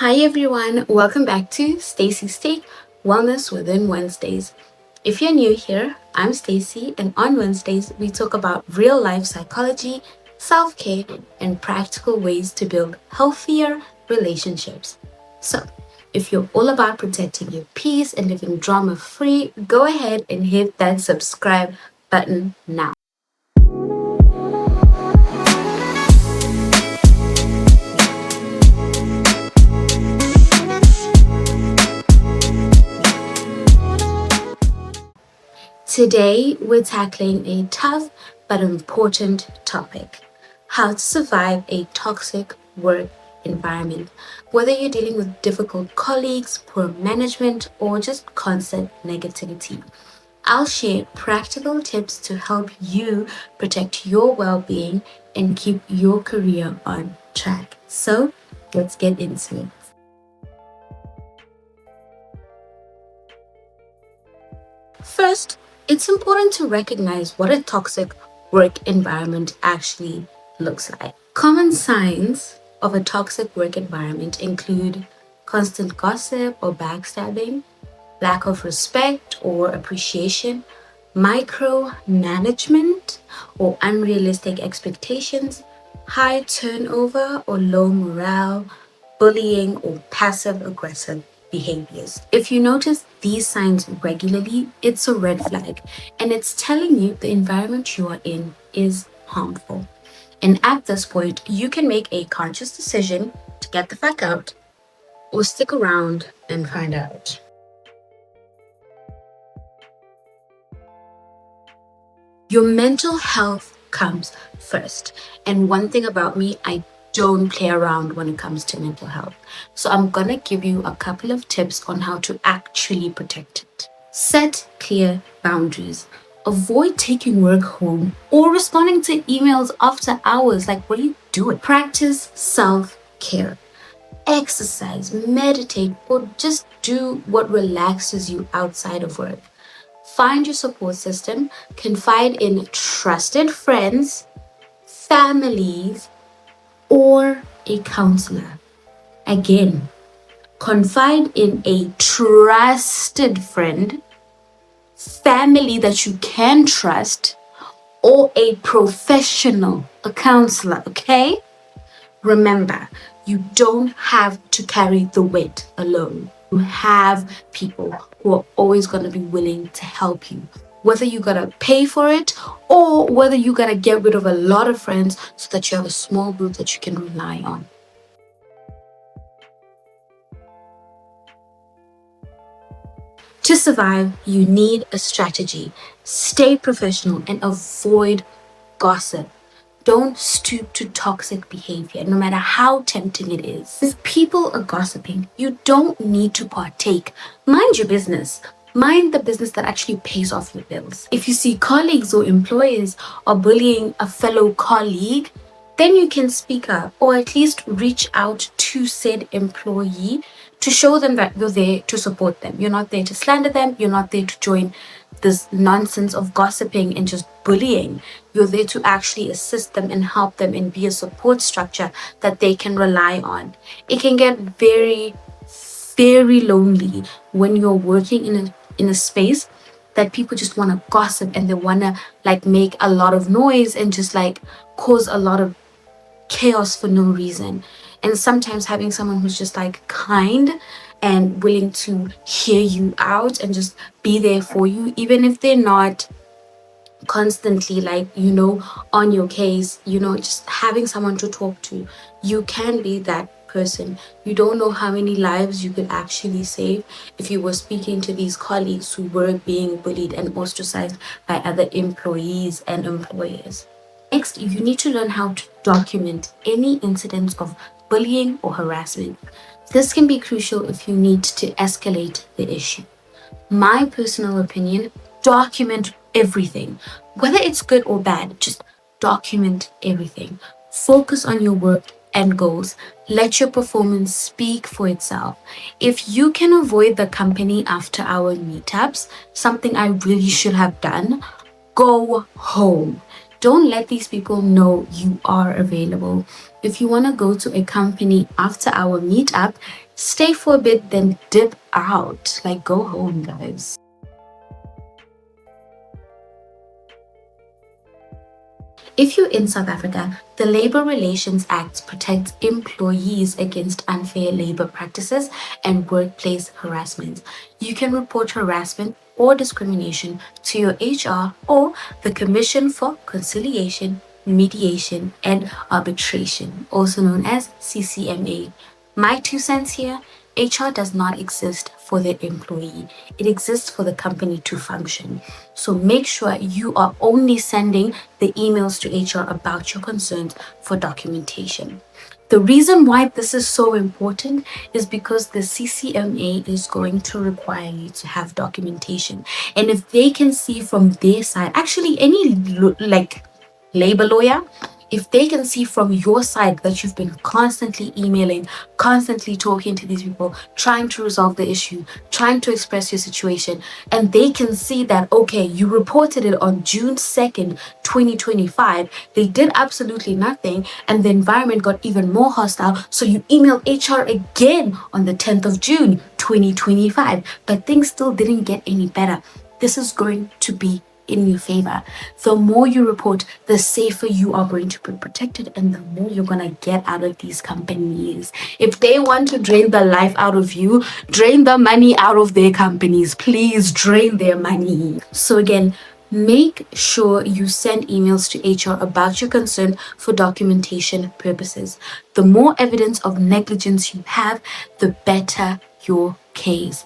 Hi everyone, welcome back to Stacy's Take Wellness Within Wednesdays. If you're new here, I'm Stacy, and on Wednesdays we talk about real life psychology, self-care, and practical ways to build healthier relationships. So, if you're all about protecting your peace and living drama-free, go ahead and hit that subscribe button now. Today, we're tackling a tough but important topic: how to survive a toxic work environment. Whether you're dealing with difficult colleagues, poor management, or just constant negativity, I'll share practical tips to help you protect your well being and keep your career on track. So, let's get into it. First, it's important to recognize what a toxic work environment actually looks like. Common signs of a toxic work environment include constant gossip or backstabbing, lack of respect or appreciation, micromanagement or unrealistic expectations, high turnover or low morale, bullying or passive aggressive behaviors. If you notice these signs regularly, it's a red flag and it's telling you the environment you are in is harmful. And at this point, you can make a conscious decision to get the fuck out or stick around and find out. Your mental health comes first. And one thing about me, I don't play around when it comes to mental health. So I'm gonna give you a couple of tips on how to actually protect it. Set clear boundaries. Avoid taking work home or responding to emails after hours. Like, what are you doing? Practice self-care. Exercise, meditate, or just do what relaxes you outside of work. Find your support system, confide in trusted friends, families, or a counselor. Again, confide in a trusted friend, family that you can trust, or a professional, a counselor, okay? Remember, you don't have to carry the weight alone. You have people who are always going to be willing to help you. Whether you gotta pay for it or whether you gotta get rid of a lot of friends so that you have a small group that you can rely on. To survive, you need a strategy. Stay professional and avoid gossip. Don't stoop to toxic behavior, no matter how tempting it is. If people are gossiping, you don't need to partake. Mind your business. Mind the business that actually pays off your bills. If you see colleagues or employees are bullying a fellow colleague, then you can speak up or at least reach out to said employee to show them that you're there to support them. You're not there to slander them. You're not there to join this nonsense of gossiping and just bullying. You're there to actually assist them and help them and be a support structure that they can rely on. It can get very, very lonely when you're working in a space that people just want to gossip and they want to like make a lot of noise and just like cause a lot of chaos for no reason. And sometimes having someone who's just like kind and willing to hear you out and just be there for you, even if they're not constantly like, on your case, just having someone to talk to. You can be that person. You don't know how many lives you could actually save if you were speaking to these colleagues who were being bullied and ostracized by other employees and employers. Next, you need to learn how to document any incidents of bullying or harassment. This can be crucial if you need to escalate the issue. My personal opinion, document everything. Whether it's good or bad, just document everything. Focus on your work and goals. Let your performance speak for itself. If you can avoid the company after hour meetups, something I really should have done, go home. Don't let these people know you are available. If you want to go to a company after our meetup, stay for a bit, then dip out. Like, go home, guys. If you're in South Africa, the Labor Relations Act protects employees against unfair labor practices and workplace harassment. You can report harassment or discrimination to your HR or the Commission for Conciliation, Mediation, and Arbitration, also known as CCMA. My 2 cents here: HR does not exist for the employee, it exists for the company to function. So make sure you are only sending the emails to HR about your concerns for documentation. The reason why this is so important is because the CCMA is going to require you to have documentation. And if they can see from their side, actually, any like labor lawyer, if they can see from your side that you've been constantly emailing, constantly talking to these people, trying to resolve the issue, trying to express your situation, and they can see that, okay, you reported it on June 2nd, 2025, they did absolutely nothing, and the environment got even more hostile, so you emailed HR again on the 10th of June, 2025, but things still didn't get any better. This is going to be in your favor. The more you report, the safer you are going to be protected, and the more you're going to get out of these companies. If they want to drain the life out of you, drain the money out of their companies. Please drain their money. So again, make sure you send emails to HR about your concern for documentation purposes. The more evidence of negligence you have, the better your case.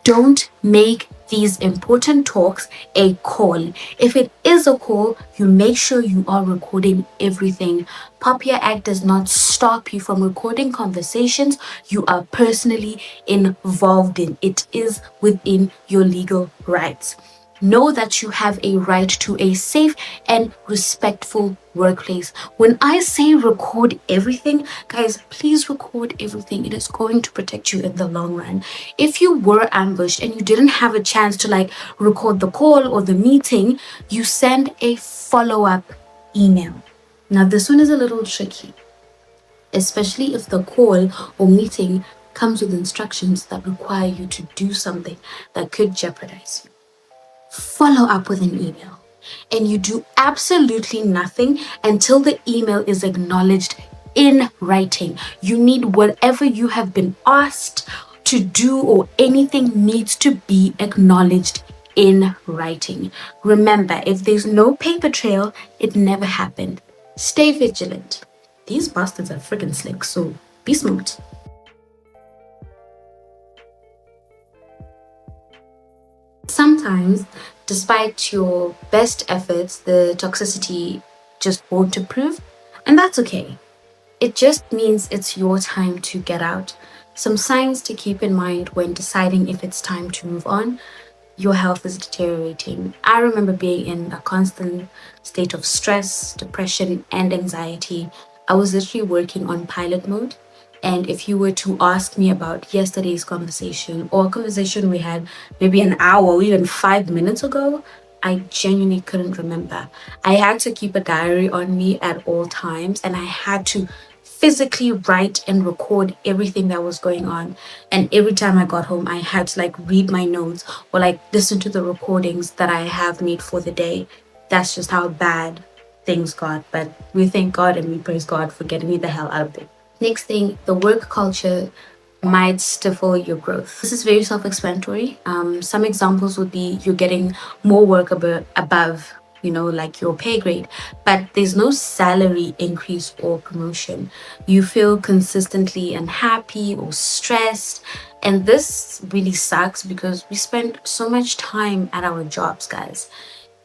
Don't make these important talks a call. If it is a call, you make sure you are recording everything. POPIA Act does not stop you from recording conversations you are personally involved in. It is within your legal rights. Know that you have a right to a safe and respectful workplace. When I say record everything, guys, please record everything. It is going to protect you in the long run. If you were ambushed and you didn't have a chance to record the call or the meeting, you send a follow-up email. Now, this one is a little tricky, especially if the call or meeting comes with instructions that require you to do something that could jeopardize you. Follow up with an email, and you do absolutely nothing until the email is acknowledged in writing. You need whatever you have been asked to do, or anything needs to be acknowledged in writing. Remember, if there's no paper trail, it never happened. Stay vigilant. These bastards are freaking slick, so be smart. Sometimes, despite your best efforts, the toxicity just won't improve, and that's okay. It just means it's your time to get out. Some signs to keep in mind when deciding if it's time to move on: your health is deteriorating. I remember being in a constant state of stress, depression, and anxiety. I was literally working on pilot mode. And if you were to ask me about yesterday's conversation, or a conversation we had maybe an hour or even 5 minutes ago, I genuinely couldn't remember. I had to keep a diary on me at all times, and I had to physically write and record everything that was going on. And every time I got home, I had to read my notes or listen to the recordings that I have made for the day. That's just how bad things got. But we thank God and we praise God for getting me the hell out of there. Next thing, the work culture might stifle your growth. This is very self-explanatory. Some examples would be you're getting more work above, your pay grade, but there's no salary increase or promotion. You feel consistently unhappy or stressed, and this really sucks because we spend so much time at our jobs, guys.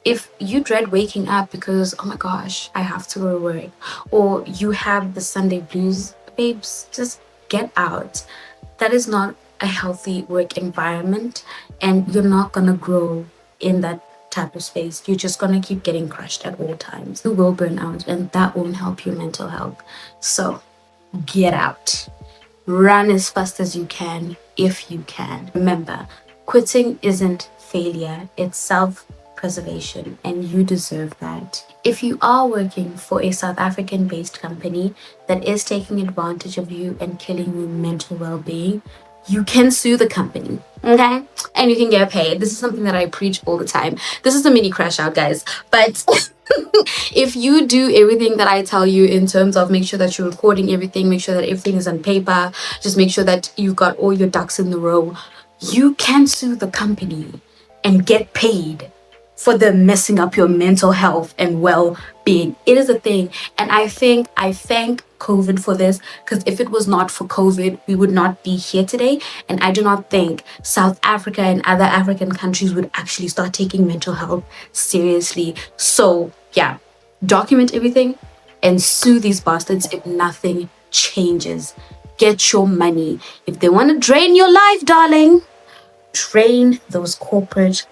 If you dread waking up because, oh my gosh, I have to go to work, or you have the Sunday blues, babes, just get out. That is not a healthy work environment, and you're not gonna grow in that type of space. You're just gonna keep getting crushed at all times. You will burn out, and that won't help your mental health. So get out. Run as fast as you can if you can. Remember, quitting isn't failure, it's self self-preservation, and you deserve that. If you are working for a South African-based company that is taking advantage of you and killing your mental well-being, you can sue the company, okay? And you can get paid. This is something that I preach all the time. This is a mini crash out, guys. But if you do everything that I tell you in terms of make sure that you're recording everything, make sure that everything is on paper, just make sure that you've got all your ducks in the row, you can sue the company and get paid for them messing up your mental health and well-being. It is a thing. And I thank COVID for this, because if it was not for COVID, we would not be here today. And I do not think South Africa and other African countries would actually start taking mental health seriously. So yeah, document everything and sue these bastards if nothing changes. Get your money. If they want to drain your life, darling, drain those corporate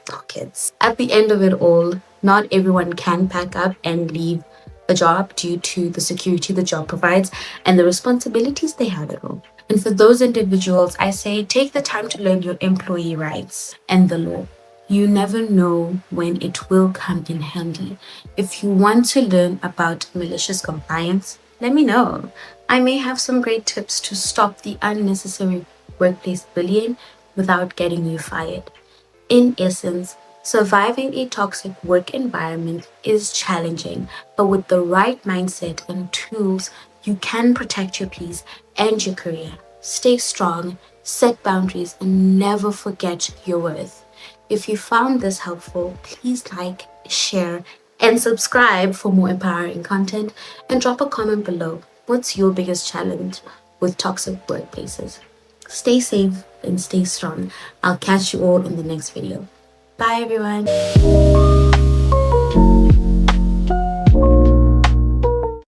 pockets. At the end of it all, not everyone can pack up and leave a job due to the security the job provides and the responsibilities they have at all. And for those individuals, I say take the time to learn your employee rights and the law. You never know when it will come in handy. If you want to learn about malicious compliance, let me know. I may have some great tips to stop the unnecessary workplace bullying without getting you fired. In essence, surviving a toxic work environment is challenging, but with the right mindset and tools, you can protect your peace and your career. Stay strong, set boundaries, and never forget your worth. If you found this helpful, please like, share, and subscribe for more empowering content, and drop a comment below. What's your biggest challenge with toxic workplaces? Stay safe and stay strong. I'll catch you all in the next video. Bye, everyone.